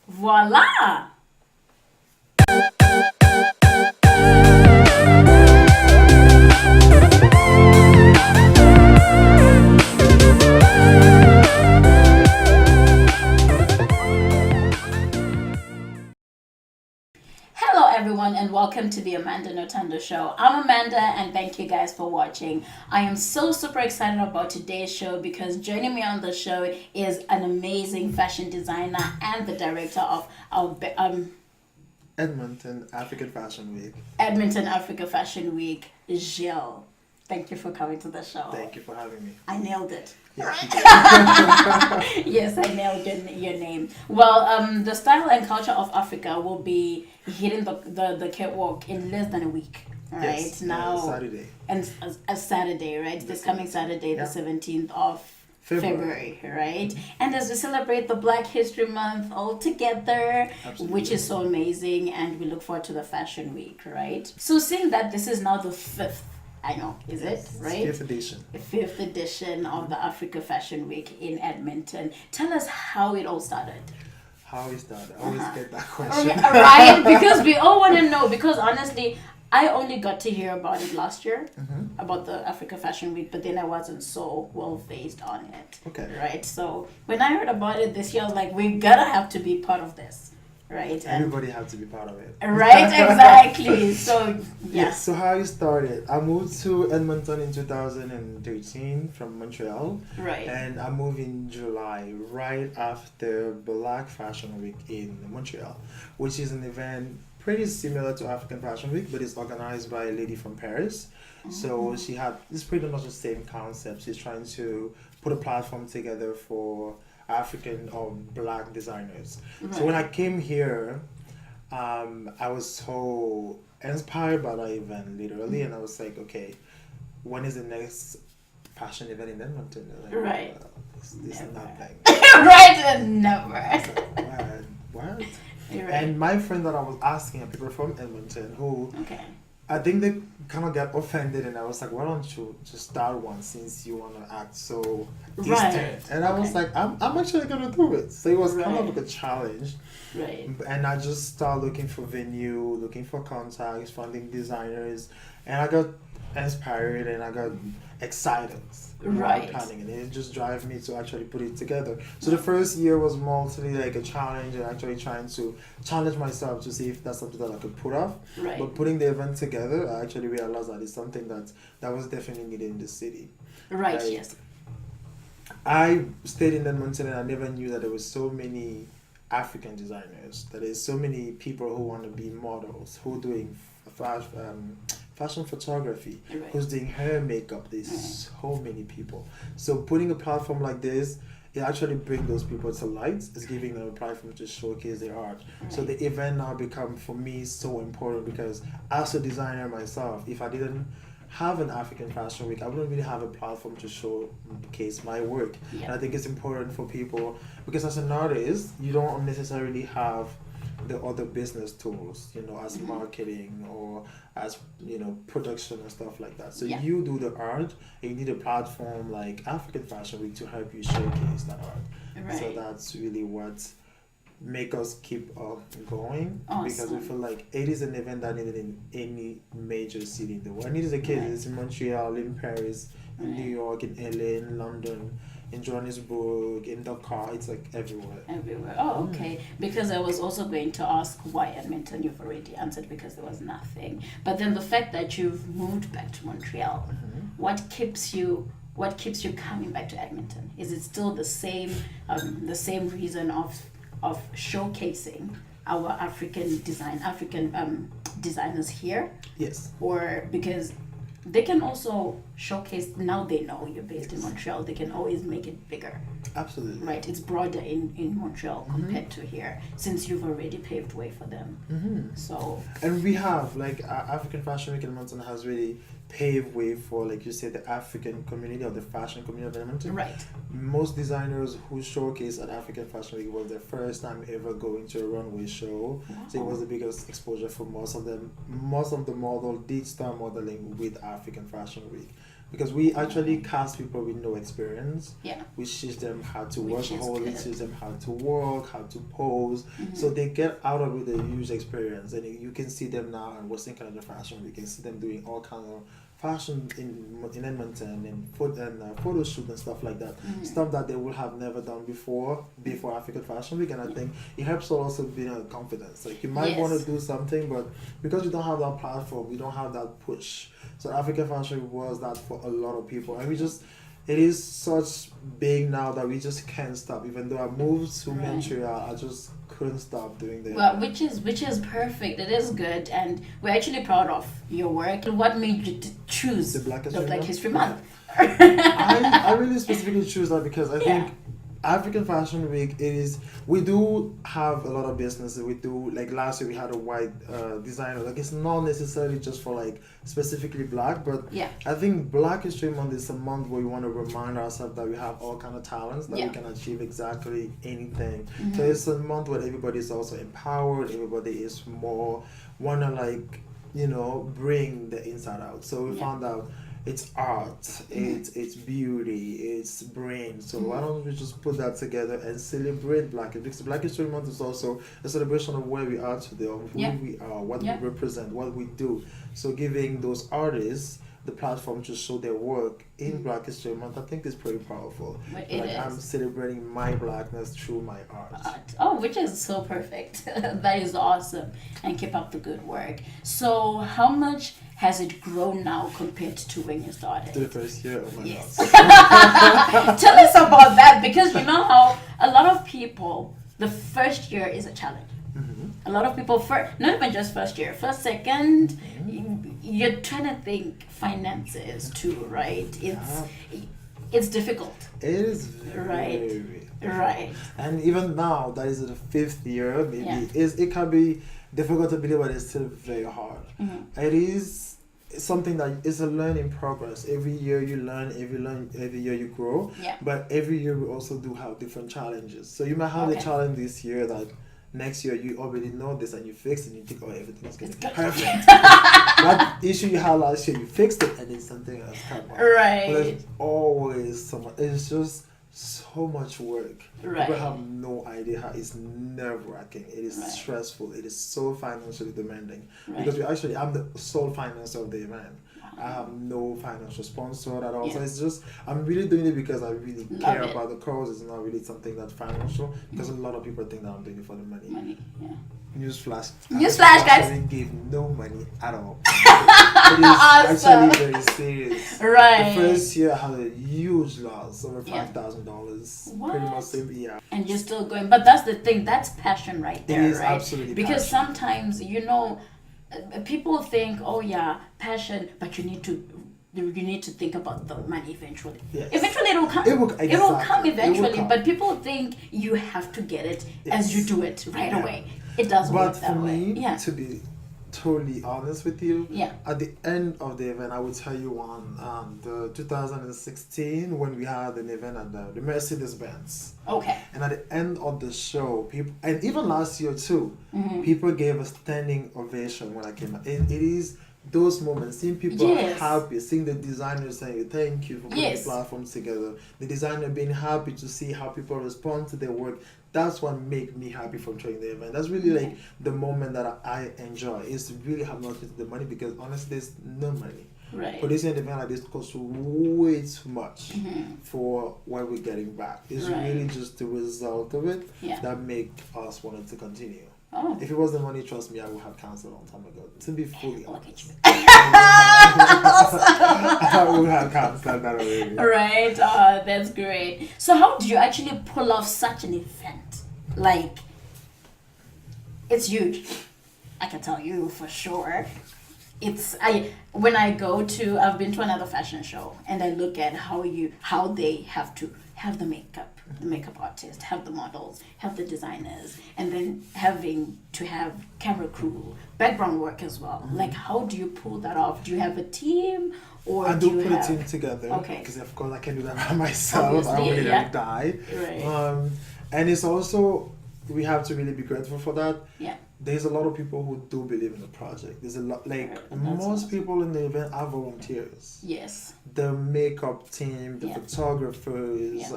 Voila! Hello everyone and welcome to the Nothando show. I'm Amanda and thank you guys for watching. I am so super excited about today's show because joining me on the show is an amazing fashion designer and the director of Edmonton African Fashion Week. Edmonton Africa Fashion Week, Gilles. Thank you for coming to the show. Thank you for having me. I nailed it. Yes, you did. Yes, I nailed your name. Well, the style and culture of Africa will be hitting the catwalk in less than a week. Right Yes, now, Saturday. and a Saturday, right? This coming Saturday, Yeah. the 17th of February. right? And as we celebrate the Black History Month all together, Absolutely. which is so amazing, and we look forward to the Fashion Week, right? So, seeing that this is now the fifth. I know, is it right? Fifth edition. Fifth edition of the Africa Fashion Week in Edmonton. Tell us how it all started. How is that? I always get that question. Right? Because we all want to know. Because honestly, I only got to hear about it last year, about the Africa Fashion Week, but then I wasn't so well versed on it. Okay. Right? So when I heard about it this year, I was like, we gotta have to be part of this. Right? Everybody has to be part of it. Right, exactly. So, Yes, so how it started. I moved to Edmonton in 2013 from Montreal. Right. And I moved in July, right after Black Fashion Week in Montreal, which is an event pretty similar to African Fashion Week, but it's organized by a lady from Paris. So it's pretty much the same concept. She's trying to put a platform together for African or Black designers. Right. So when I came here, I was so inspired by that event, literally, and I was like, okay, when is the next fashion event in Edmonton? Like, Right. This is nothing. Right, and never. What? You're right. And my friend that I was asking are people from Edmonton who Okay. I think they kind of got offended, and I was like, why don't you just start one since you want to act so distant? Right. And I was like, I'm actually going to do it. So it was kind of Right. like a challenge. Right. And I just started looking for venue, looking for contacts, finding designers, and I got inspired and I got excited Right. about planning, and it just drive me to actually put it together. So the first year was mostly like a challenge and actually trying to challenge myself to see if that's something that I could put off. Right. But putting the event together, I actually realized that it's something that was definitely needed in the city. Right, Like, yes. I stayed in Edmonton and I never knew that there was so many African designers, that there's so many people who want to be models, who doing fashion photography, Right. who's doing hair makeup. There's so many people. So putting a platform like this, it actually brings those people to light. It's giving them a platform to showcase their art. So the event now become for me so important because as a designer myself, if I didn't have an African Fashion Week, I wouldn't really have a platform to showcase my work. Yeah. And I think it's important for people because as an artist, you don't necessarily have the other business tools, as marketing or as, production and stuff like that. So Yeah. you do the art, and you need a platform like African Fashion Week to help you showcase that art. Right. So that's really what make us keep going because we Awesome. feel like it is an event that needed in any major city in the world. And it is a case. Right. It's in Montreal, in Paris, in New York, in LA, in London, in Johannesburg, in Dakar. It's like everywhere. Everywhere. Oh, okay. Because I was also going to ask why Edmonton. You've already answered because there was nothing. But then the fact that you've moved back to Montreal, what keeps you coming back to Edmonton? Is it still the same reason of showcasing our African designers here, Yes. or because they can also showcase, now they know you're based in Montreal, they can always make it bigger, Absolutely. right? It's broader in Montreal compared to here, since you've already paved way for them. So And we have, like, African Fashion Week in Edmonton has really paved way for, like you said, the African community or the fashion community of Edmonton. right. Most designers who showcase at African Fashion Week was their first time ever going to a runway show. So it was the biggest exposure for most of them. Most of the model did start modeling with African Fashion Week. because we actually cast people with no experience. Yeah. We teach them how to Which work is hard, we good. teach them how to walk, how to pose. So they get out of it a huge experience, and you can see them now in Western Canada Fashion. We can see them doing all kinds of fashion in Edmonton and photo shoot and stuff like that. Stuff that they would have never done before African Fashion Week, and I think it helps also build confidence. Like, you might want to do something, but because you don't have that platform, you don't have that push. So African Fashion Week was that for a lot of people, and it is such big now that we just can't stop. Even though I moved to Montreal, I just couldn't stop doing that. Well, which is perfect. It is good, and we're actually proud of your work. What made you choose the Black History Month? I really specifically choose that because I think African Fashion Week, we do have a lot of businesses. We do, like last year we had a white designer. Like, it's not necessarily just for like specifically black, but I think Black History Month is a month where we want to remind ourselves that we have all kind of talents, that we can achieve exactly anything. So it's a month where everybody is also empowered. Everybody is more want to, like, bring the inside out. So we found out it's art, it's beauty, it's brain. So why don't we just put that together and celebrate Black History? Because Black History Month is also a celebration of where we are today, of who we are, what we represent, what we do. So giving those artists the platform to show their work in Black History Month, I think is pretty powerful. I'm celebrating my blackness through my art. Oh, which is so perfect. That is awesome. And keep up the good work. So how much has it grown now compared to when you started? To the first year? Oh my God. Tell us about that, because you know how a lot of people, the first year is a challenge. A lot of people, not even just first year, first, second, you're trying to think finances too, right? It's difficult. It is very right. And even now, that is the fifth year, maybe it can be difficult to believe, but it's still very hard. It is something that is a learning progress. Every year you learn, every year you grow. But every year we also do have different challenges. So you might have a challenge this year that next year you already know this and you fix it and you think, oh, everything is going to be perfect. That issue you had last year, you fixed it, and then something else come up. Right. But there's always someone. It's just so much work. Right. People have no idea how it's nerve-wracking. It is stressful. It is so financially demanding. Because I'm the sole financer of the event. I have no financial sponsor at all. So it's just, I'm really doing it because I really care about the cause. It's not really something that's financial, because a lot of people think that I'm doing it for the money. Newsflash, guys. I give no money at all. It is actually very serious. Right. The first year I had a huge loss, over $5,000. Pretty much same year. And you're still going. But that's the thing. That's passion right there, It is right? absolutely because passion. Sometimes, people think, oh yeah, passion, but you need to think about the money eventually. Yes. Eventually it will come. It will come eventually, but people think you have to get it as you do it right away. It doesn't work that way. But for me, to be totally honest with you, at the end of the event, I will tell you on the 2016 when we had an event at the Mercedes-Benz. Okay. And at the end of the show, people, and even last year too, people gave a standing ovation when I came out. It is those moments, seeing people happy, seeing the designer saying thank you for putting the platforms together, the designer being happy to see how people respond to their work. That's what makes me happy from trying the event. That's really like the moment that I enjoy. It's really have nothing to do with the money, because honestly, there's no money. Right. Producing an event like this costs way too much for what we're getting back. It's really just the result of it that make us want to continue. Oh. If it was the money, trust me, I would have canceled a long time ago. To be fully honest. I would have canceled that already. Right, that's great. So how do you actually pull off such an event? Like, it's huge. I can tell you for sure. When I've been to another fashion show, and I look at how they have to have the makeup artist, have the models, have the designers, and then having to have camera crew, background work as well. Like, how do you pull that off? Do you have a team, or I do put a team together? Okay. Because of course I can do that by myself. Obviously, I would die. Right. And it's also we have to really be grateful for that. Yeah. There's a lot of people who do believe in the project. There's a lot, like most people in the event are volunteers. Yes. The makeup team, the photographers,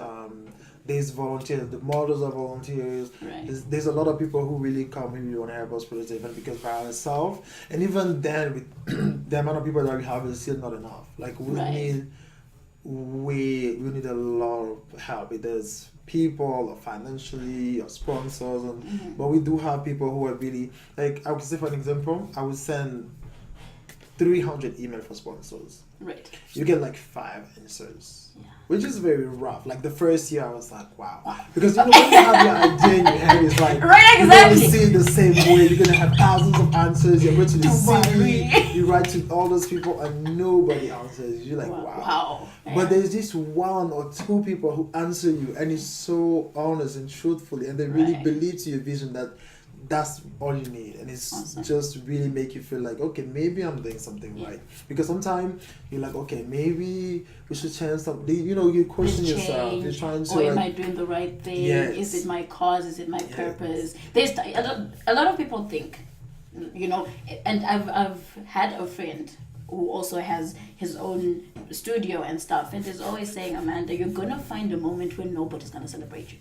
there's volunteers, the models are volunteers. Right. There's a lot of people who really come who really want to help us put this event because by ourselves, and even then with the amount of people that we have is still not enough. Like we need a lot of help. There's people or financially or sponsors, and but we do have people who are really like, I would say for an example, I would send 300 emails for sponsors. Right. You get like 5 answers. Yeah. Which is very rough. Like the first year I was like, wow. Because you know when you have your idea in your head, it's like you're going to see it the same way. You're going to have thousands of answers. You're going to the city. You write to all those people and nobody answers. You're like, wow. But there's this 1 or 2 people who answer you and it's so honest and truthfully and they really believe to your vision that that's all you need, and it's just really make you feel like, okay, maybe I'm doing something right. Because sometimes you're like, okay, maybe we should change something. You know, you question yourself. You're trying to. Or am I doing the right thing? Yes. Is it my cause? Is it my purpose? There's a lot of people think, you know, and I've had a friend who also has his own studio and stuff, and is always saying, Amanda, you're gonna find a moment when nobody's gonna celebrate you.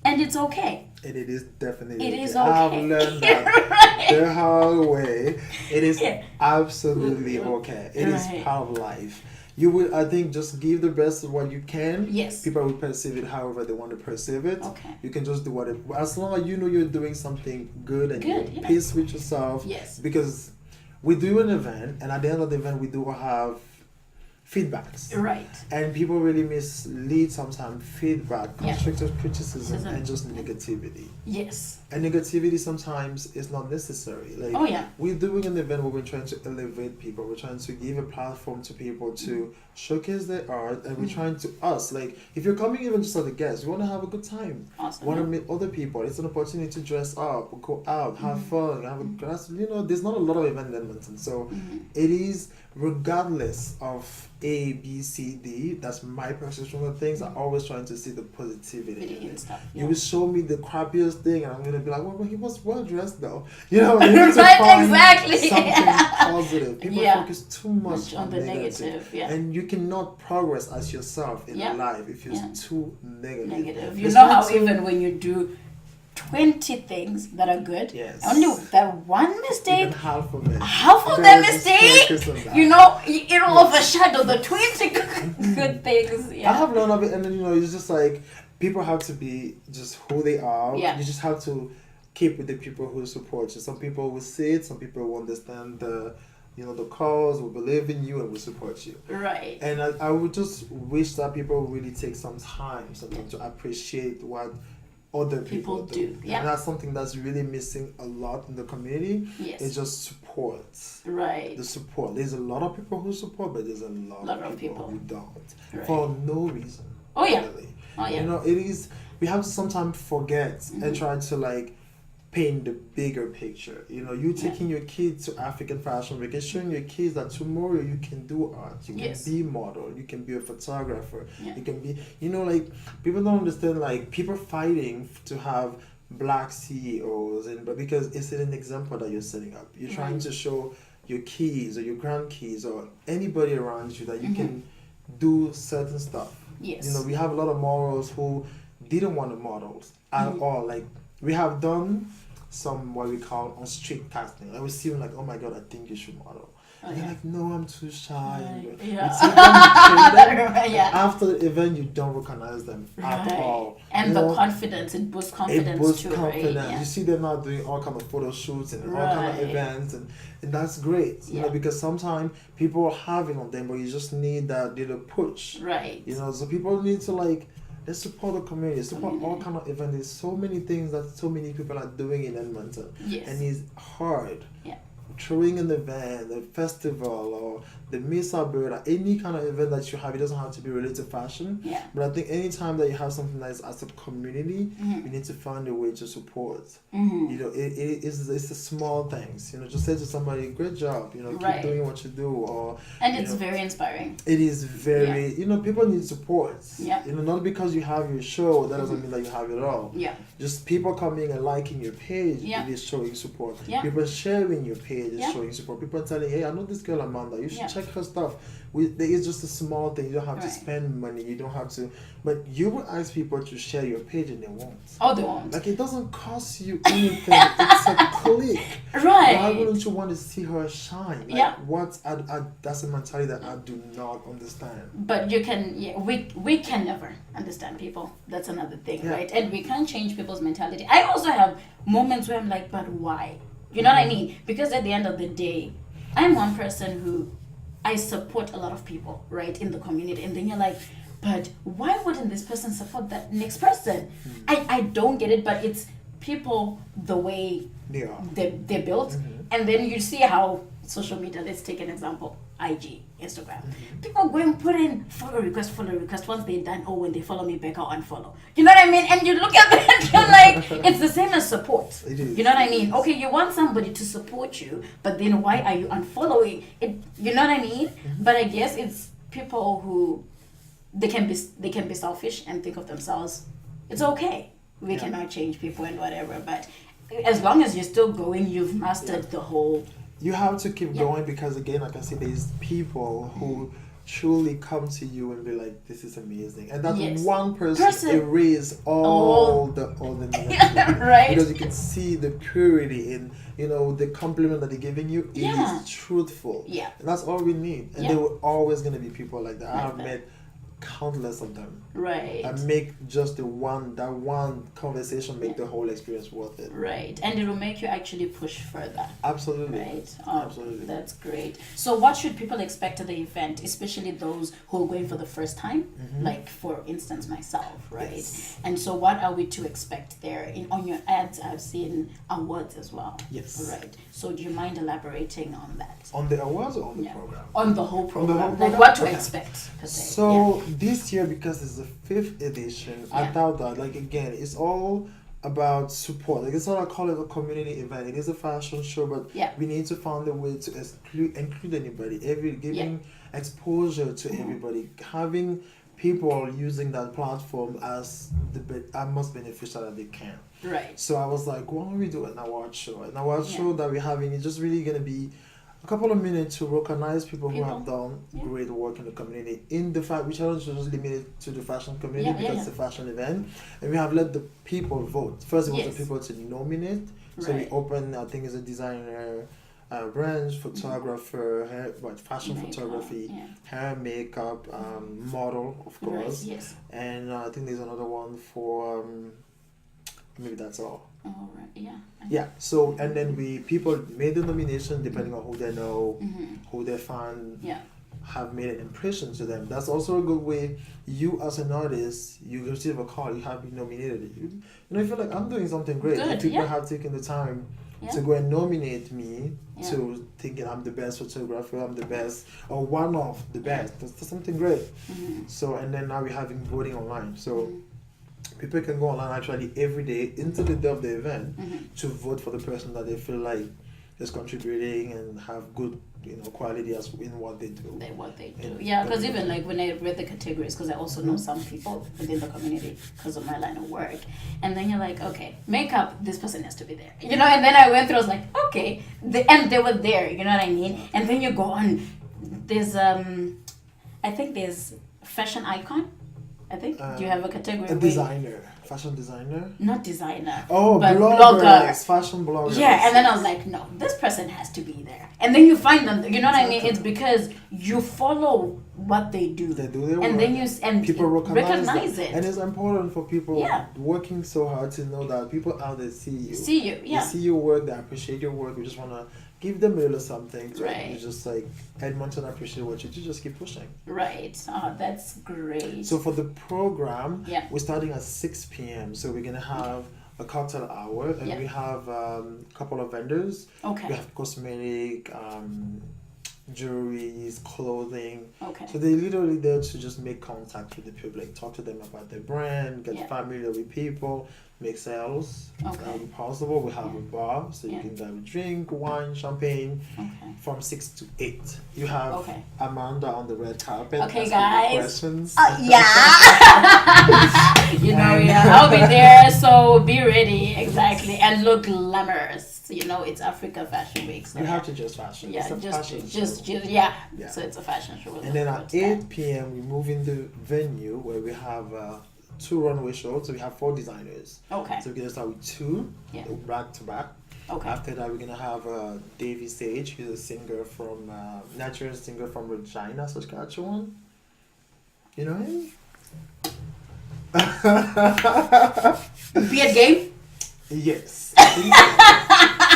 And it's okay. And it is definitely okay. I've learned that the hard way. It is absolutely okay. It is part of life. You will, I think, just give the best of what you can. Yes. People will perceive it however they want to perceive it. Okay. You can just do whatever. As long as you know you're doing something good and you're at peace with yourself. Yes. Because we do an event, and at the end of the event, we do have feedbacks. Right. And people really mislead sometimes feedback, constructive criticism, and just negativity. Yes. And negativity sometimes is not necessary. Like we're doing an event where we're trying to elevate people. We're trying to give a platform to people to showcase their art, and we're trying to like if you're coming even just as a guest, you want to have a good time. Awesome. Want to meet other people. It's an opportunity to dress up, go out, have fun, have a glass. You know, there's not a lot of events in Edmonton, so it is regardless of A, B, C, D. That's my perception of things. I'm always trying to see the positivity in it. Stuff, You will show me the crappiest thing, and I'm gonna be like, well, he was well dressed though. You know, you need to find something positive. People focus too much on the negative. And you cannot progress as yourself in life if you're too negative. You know how even when you do 20 things that are good, only that one mistake, even half of it, half of that mistake, you know, it'll overshadow the 20 good things. I have learned of it, and then, you know, it's just like people have to be just who they are. You just have to keep with the people who support you. Some people will see it, some people will understand the cause, will believe in you, and will support you. Right. And I would just wish that people really take some time sometimes to appreciate what other people do. And that's something that's really missing a lot in the community. It's just support. Right. The support. There's a lot of people who support, but there's a lot of people who don't. For no reason. Oh yeah. Really. You know, it is, we have to sometimes forget and try to like paint the bigger picture. You know, you taking your kids to African Fashion Week and showing your kids that tomorrow you can do art, you can be model, you can be a photographer, you can be, you know, like people don't understand, like people fighting to have black CEOs, but because it's an example that you're setting up. You're trying to show your kids or your grandkids or anybody around you that you can do certain stuff. You know, we have a lot of models who didn't want to models at all. Like we have done some what we call on street casting. I was seeing like, oh my god, I think you should model. And they're like, no, I'm too shy. After the event, you don't recognize them at all. And the confidence, it boosts confidence too. Right? You see them now doing all kind of photo shoots and all kind of events, and that's great. You know, because sometimes people are having on them, but you just need that little push. Right. You know, so people need to like, let's support the community, support all kind of events. There's so many things that so many people are doing in Edmonton. And it's hard throwing an event, a festival, or the Mesa Bird, or any kind of event that you have, it doesn't have to be related to fashion. Yeah. But I think anytime that you have something that is as a community, we need to find a way to support. Mm-hmm. You know, it's the small things. You know, just say to somebody, "Great job," you know, keep doing what you do, or and it's very inspiring. It is very, you know, people need support. Yeah. You know, not because you have your show, that doesn't mean that you have it all. Yeah. Just people coming and liking your page, it is showing support. Yeah. People sharing your page is showing support. People telling, hey, I know this girl Amanda, you should check her stuff. There is just a small thing. You don't have to spend money. You don't have to, but you will ask people to share your page and they won't. Oh, they won't. Like, it doesn't cost you anything. It's a click. Right. Why wouldn't you want to see her shine? Like, that's a mentality that I do not understand. But you can, we can never understand people. That's another thing, right? And we can't change people's mentality. I also have moments where I'm like, but why? You know what I mean? Because at the end of the day, I'm one person who I support a lot of people, right, in the community. And then you're like, but why wouldn't this person support that next person? I don't get it, but it's people the way they're built. And then you see how social media, let's take an example, IG, Instagram. People go and put in follow request. Once they're done, when they follow me back, I'll unfollow. You know what I mean? And you look at that, you're like, it's the same as support. It is. You know what I mean? Okay, you want somebody to support you, but then why are you unfollowing it? You know what I mean? But I guess it's people who they can be selfish and think of themselves. It's okay. We cannot change people and whatever, but as long as you're still going, you've mastered the whole. You have to keep going because, again, like I said, there's people who truly come to you and be like, this is amazing. And that one person erase all the negativity. Right. Because you can see the purity in, you know, the compliment that they're giving you. It is truthful. Yeah. And that's all we need. And there were always going to be people like that. I have met countless of them. Right. And make just that one conversation make the whole experience worth it. Right. And it will make you actually push further. Absolutely. Right. Absolutely. That's great. So what should people expect at the event, especially those who are going for the first time? Like, for instance, myself, right? Yes. And so what are we to expect there? On your ads, I've seen awards as well. Yes. Right. So do you mind elaborating on that? On the awards or on the program? On the whole program. On the whole Like, program? what to expect, per se. So this year, because it's the 5th edition, I thought that, like, again, it's all about support. Like, it's not, I call it a community event. It is a fashion show, but we need to find a way to include anybody, giving exposure to everybody, having people using that platform as most beneficial that they can. Right. So I was like, why don't we do an award show? An award show that we're having is just really going to be a couple of minutes to recognize people who have done great work in the community. In the fact, we challenge just limited to the fashion community because it's a fashion event, and we have let the people vote. First, we want the people to nominate. So we open, I think, it's a designer, branch, photographer, fashion photography, hair, makeup, model, of course. Yes. And I think there's another one for maybe that's all. All right. Yeah. Yeah. So and then people made the nomination depending on who they know, who they find have made an impression to them. That's also a good way. You as an artist, you receive a call, you have been nominated. You know, you feel like I'm doing something great. Good, People have taken the time to go and nominate me to thinking I'm the best photographer, I'm the best, or one of the best. That's something great. So and then now we're having voting online. So people can go online actually every day into the day of the event to vote for the person that they feel like is contributing and have good, quality as in what they do. Yeah, because even like when I read the categories, because I also know some people within the community because of my line of work, and then you're like, okay, makeup, this person has to be there, and then I went through, I was like, okay, and they were there, you know what I mean? And then you go on, there's I think there's fashion icon. I think. Do you have a category? A designer. Fashion designer? Not designer. Oh, but bloggers. Fashion bloggers. Yeah, and then I was like, no, this person has to be there. And then you find them, you know what I mean? It's because you follow what they do. They do their work. And then people recognize it. And it's important for people working so hard to know that people out there see you. They see your work, they appreciate your work. We just want to give them a little something. You just like, Edmonton, appreciate what you do, just keep pushing. Right. Oh, that's great. So for the program, we're starting at 6 p.m. So we're going to have a cocktail hour, and Yeah. we have a couple of vendors. Okay. We have cosmetic, jewelries, clothing. Okay. So they're literally there to just make contact with the public, talk to them about their brand, get Yeah. familiar with people, make sales. Okay. Possible. We have Yeah. a bar, so you Yeah. can grab a drink, wine, champagne, Okay. from 6 to 8. You have Okay. Amanda on the red carpet. Okay, asking you guys. questions. Yeah. Yeah, I'll be there, so be ready, exactly, and look glamorous. It's Africa Fashion Week, so You have to just fashion. yeah, It's a fashion just show. yeah. Yeah. So it's a fashion show. And then at 8 p.m. we move in the venue where we have 2 runway shows. So we have 4 designers. Okay. So we're gonna start with 2, Yeah. back to back. Okay. After that, we're gonna have Davy Sage. He's a singer from Nigerian singer from Regina, Saskatchewan. You know him? Beard game. Yes. I think so.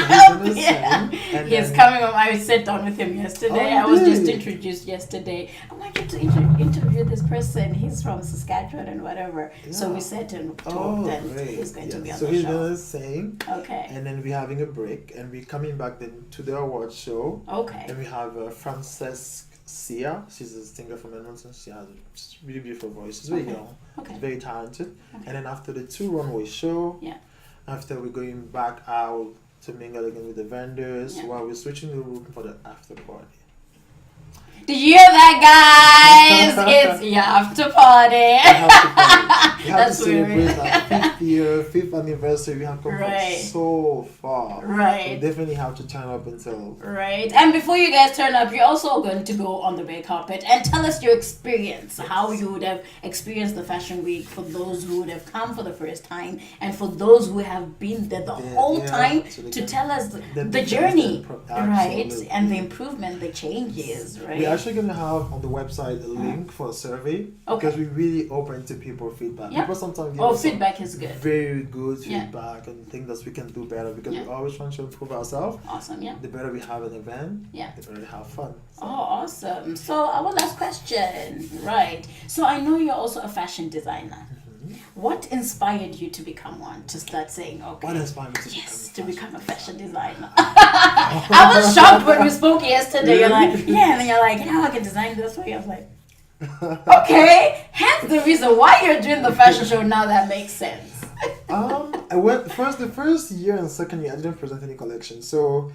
So he's gonna Yeah. sing, and He's then- coming on. I sat down with him yesterday. Oh, I was just really? introduced yesterday. I wanted to interview this person. He's from Saskatchewan and whatever. So Yeah. we sat and talked, Oh, and great. he's going to be on So the he's show. gonna sing, Okay. and then we're having a break, and we're coming back then to the award show. Okay. And we have Frances Sia. She's a singer from Edmonton. She has a really beautiful voice. She's very Okay. young. Okay. She's very talented. Okay. And then after the 2 runway show, Yeah. after we're going back out to mingle again with the vendors, Yeah. while we're switching the room for the after party. Did you hear that, guys? It's your after party. We have to party. We have That's to celebrate weird. our 5th year, 5th anniversary. We have come Right. from so far. Right. We definitely have to turn up until. Right. And before you guys turn up, you're also going to go on the red carpet and tell us your experience, how you would have experienced the fashion week for those who would have come for the first time and for those who have been there the whole time so they to can- tell us the the difference, journey, right? absolutely. And the improvement, the changes, right? We're actually going to have on the website a link for a survey Okay. because we're really open to people feedback. Yeah. People sometimes give Oh, us some feedback is good. very good Yeah. feedback and things that we can do better because Yeah. we always trying to improve ourselves. Awesome, yeah. The better we have an event, Yeah. the better we have fun. So, Oh, awesome. So our last question, right. So I know you're also a fashion designer. What inspired you to become one? To start saying, okay, what inspired me to yes, to become become a fashion designer. I was shocked when we spoke yesterday. You're like, yeah, and then you're like, I can design this way. I was like, okay, hence the reason why you're doing the fashion show now. That makes sense. I went the first year and second year I didn't present any collection, so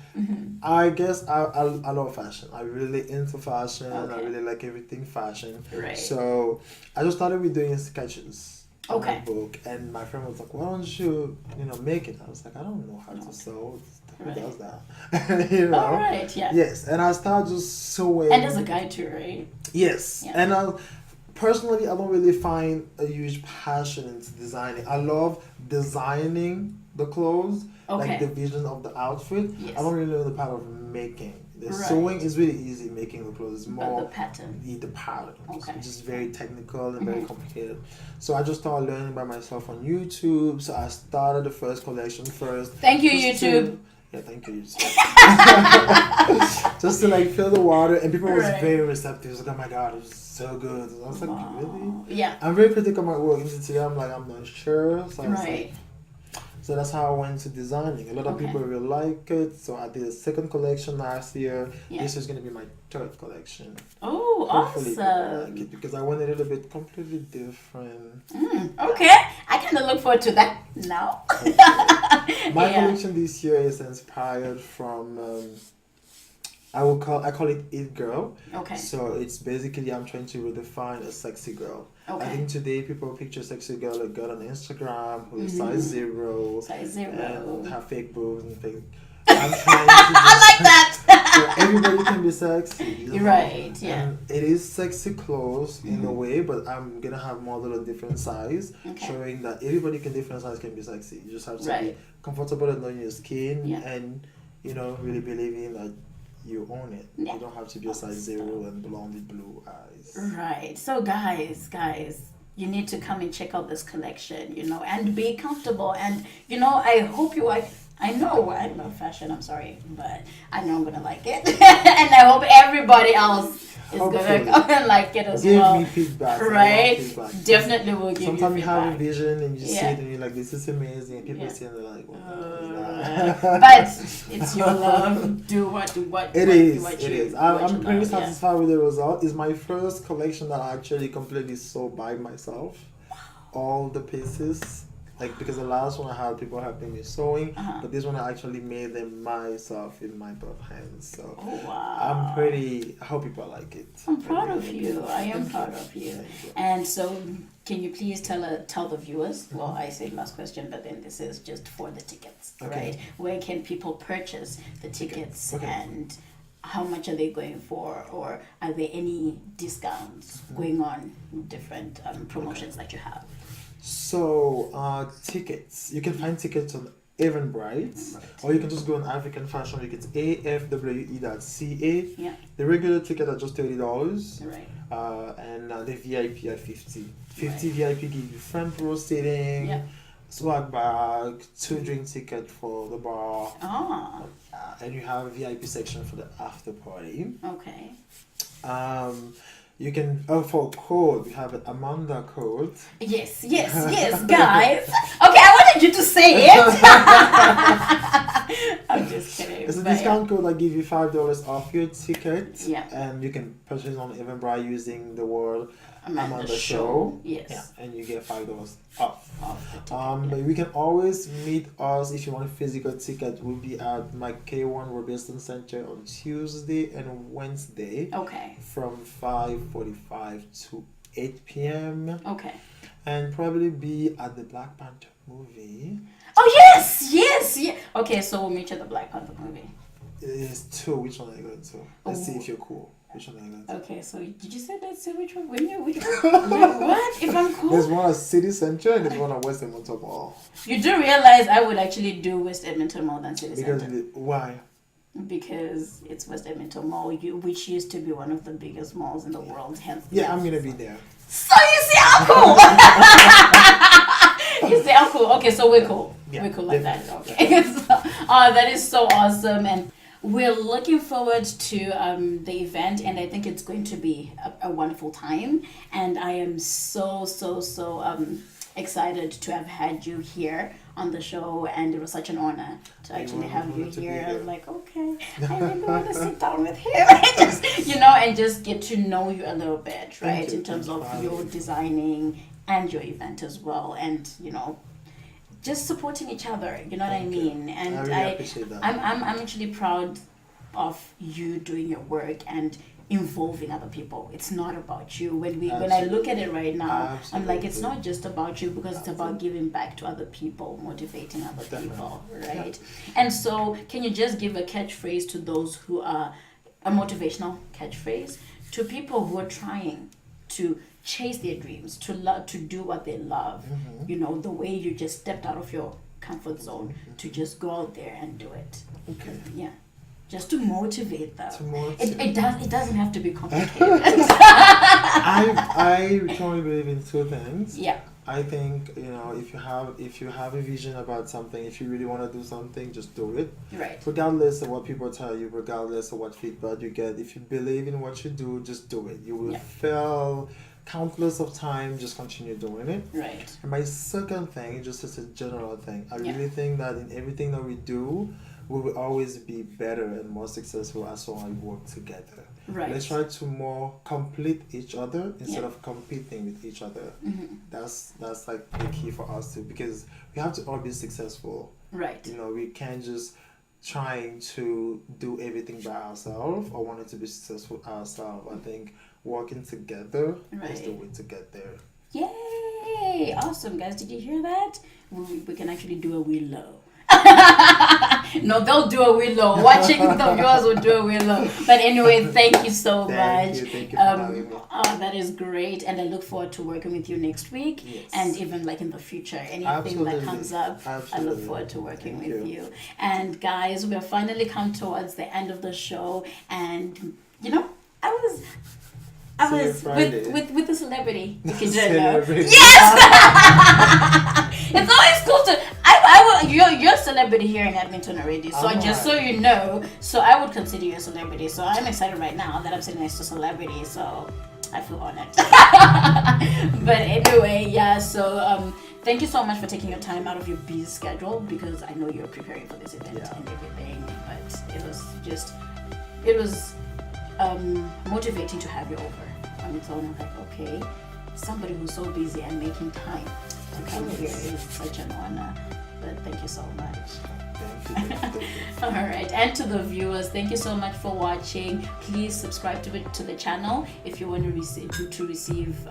I guess I love fashion. I really into fashion. I Okay. really like everything fashion. Right. So I just started with doing sketches. in Okay. my book, and my friend was like, "Why don't you make it?" I was like, "I don't know how to sew. Who Right. does that?" you know. All right, yeah. Yes, and I started just sewing. And as a guy too, right? Yes, Yeah. and personally, I don't really find a huge passion into designing. I love designing the clothes, Okay. like the vision of the outfit. Yes. I don't really know the part of making. The Right. sewing is really easy. Making the clothes is But more the pattern. the pattern, Okay. which is very technical and very Mhm. complicated. So I just started learning by myself on YouTube. So I started the first collection first. Thank you, just to- YouTube. yeah, thank you, YouTube. Just to fill the water, and people was Right. very receptive. It was like, "Oh my god, it was so good." I was like, Wow. "Really?" Yeah. I'm very critical of my work. And today I'm like, I'm not sure. So I was Right. like, so that's how I went to designing. A lot of Okay. people really like it. So I did a second collection last year. Yeah. This is gonna be my third collection. Oh, Hopefully people awesome. like it because I want it a little bit completely different. Okay, I kind of look forward to that now. My Yeah. collection this year is inspired from I call it It Girl. Okay. So it's basically I'm trying to redefine a sexy girl. I Okay. think today people picture sexy girl a girl on Instagram who is Mhm. size 0 Size 0. and have fake boobs and fake. I'm trying to I like that. so everybody can be sexy. You know? Right, yeah. And it is sexy clothes in a Mhm. way, but I'm gonna have model of different size, Okay. showing that everybody different size can be sexy. You just have to be Right. comfortable in knowing your skin Yeah. and really believing that you own it. Yeah. You don't have to be a size 0 and blonde with blue eyes. Right. So guys, you need to come and check out this collection, and be comfortable. And I hope I know I love fashion. I'm sorry, but I know I'm gonna like it, and I hope everybody else is gonna like it as well. Give me feedback. Right? Feedback. Definitely will give Sometimes you you have a feedback. vision and you see it and you're like, this is amazing. And people see it and they're like, but it's your love. Do what it is. I'm pretty love, satisfied with the result. It's my first collection that I actually completely sold by myself. All the pieces. Like, because the last one I had people helping me sewing, but this one I actually made them myself in my both hands. So I hope people like it. I'm proud of you. I am proud of you. And so, can you please tell the viewers? Well, I said last question, but then this is just for the tickets, right? Where can people purchase the tickets and how much are they going for, or are there any discounts going on, different promotions that you have? So, tickets. You can find tickets on Eventbrite, or you can just go on African Fashion Week. It's AFWE.ca. Yeah. The regular ticket are just $30. Right. And the VIP are $50. VIP give you front row seating, swag bag, 2 drink ticket for the bar. And you have a VIP section for the after party. Okay. You can for code. We have an Amanda code. Yes, guys. Okay, I wanted you to say it. I'm just kidding. It's a discount code that gives you $5 off your ticket. Yeah. And you can purchase on Eventbrite using the word Amanda Show. Yes. Yeah, and you get $5 off. But you can always meet us if you want a physical ticket. We'll be at my K1 Robertson Center on Tuesday and Wednesday. Okay. From 5:45 to 8 p.m. Okay. And probably be at the Black Panther movie. Oh yes. Okay, so we'll meet you at the Black Panther movie. There's 2. Which one are you going to? Let's see if you're cool. Which one are you going to? Okay, so did you say let's see which one? Which one? What? If I'm cool? There's one at City Center and there's one at West Edmonton Mall. You do realize I would actually do West Edmonton Mall than City Center. Why? Because it's West Edmonton Mall, which used to be one of the biggest malls in the world. Hence, I'm gonna be there. So you see how cool? You see how cool? Okay, so we're cool. We're cool like that. Okay. So, that is so awesome, and we're looking forward to the event, and I think it's going to be a wonderful time. And I am so excited to have had you here on the show, and it was such an honor to actually have you here. I'm like, okay, I really want to sit down with him and just get to know you a little bit, right? In terms of your designing and your event as well, and just supporting each other. You know what I mean? And I really appreciate that. I'm actually proud of you doing your work and involving other people. It's not about you. When I look at it right now, I'm like, it's not just about you, because it's about giving back to other people, motivating other people, right? And so, can you just give a catchphrase to those who are a motivational catchphrase to people who are trying to chase their dreams, to do what they love? The way you just stepped out of your comfort zone to just go out there and do it. Okay. Yeah. Just to motivate them. It doesn't have to be complicated. I truly believe in 2 things. Yeah. I think if you have a vision about something, if you really want to do something, just do it. Right. Regardless of what people tell you, regardless of what feedback you get, if you believe in what you do, just do it. You will fail countless of time, just continue doing it. Right. And my second thing, just as a general thing, I really think that in everything that we do, we will always be better and more successful as long as we work together. Right. Let's try to more complete each other instead of competing with each other. That's like the key for us too, because we have to all be successful. Right. We can't just trying to do everything by ourselves or wanting to be successful ourselves. I think working together is the way to get there. Yay! Awesome, guys. Did you hear that? We can actually do a willow. No, they'll do a willow. Watching the viewers will do a willow. But anyway, thank you so much. Thank you for having me. That is great, and I look forward to working with you next week, and even like in the future, anything that comes up. I look forward to working with you. And guys, we have finally come towards the end of the show, and I was with a celebrity. If you didn't know. Yes. It's always cool to. Well, you're a celebrity here in Edmonton already, so just so you know, so I would consider you a celebrity. So I'm excited right now that I'm sitting next to a celebrity. So I feel honored. But anyway, yeah. So thank you so much for taking your time out of your busy schedule, because I know you're preparing for this event and everything. But it was motivating to have you over on its own. I'm like, okay, somebody who's so busy and making time to come here is such an honor. But thank you so much. Thank you. All right, and to the viewers, thank you so much for watching. Please subscribe to the channel if you want to receive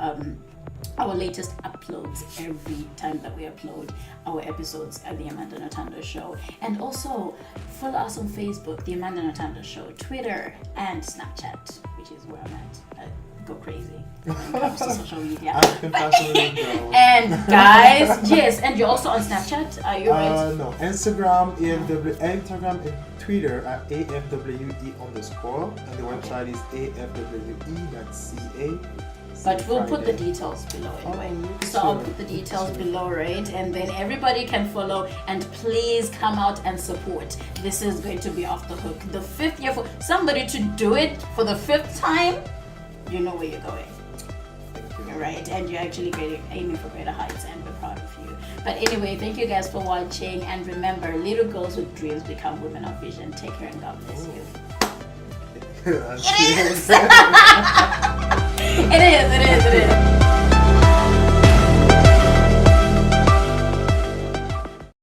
our latest uploads every time that we upload our episodes at the Amanda Nothando Show. And also follow us on Facebook, the Amanda Nothando Show, Twitter, and Snapchat, which is where I'm at. Go crazy when it comes to social media. And guys, yes, and you're also on Snapchat. Are you right? No, Instagram and Twitter at AFWE_, and the website is afwe.ca. But we'll put the details below anyway. So I'll put the details below, right? And then everybody can follow, and please come out and support. This is going to be off the hook. The 5th year for somebody to do it for the 5th time, you know where you're going. Right? And you're actually aiming for greater heights, and we're proud of you. But anyway, thank you guys for watching, and remember, little girls with dreams become women of vision. Take care and God bless you. It is. It is.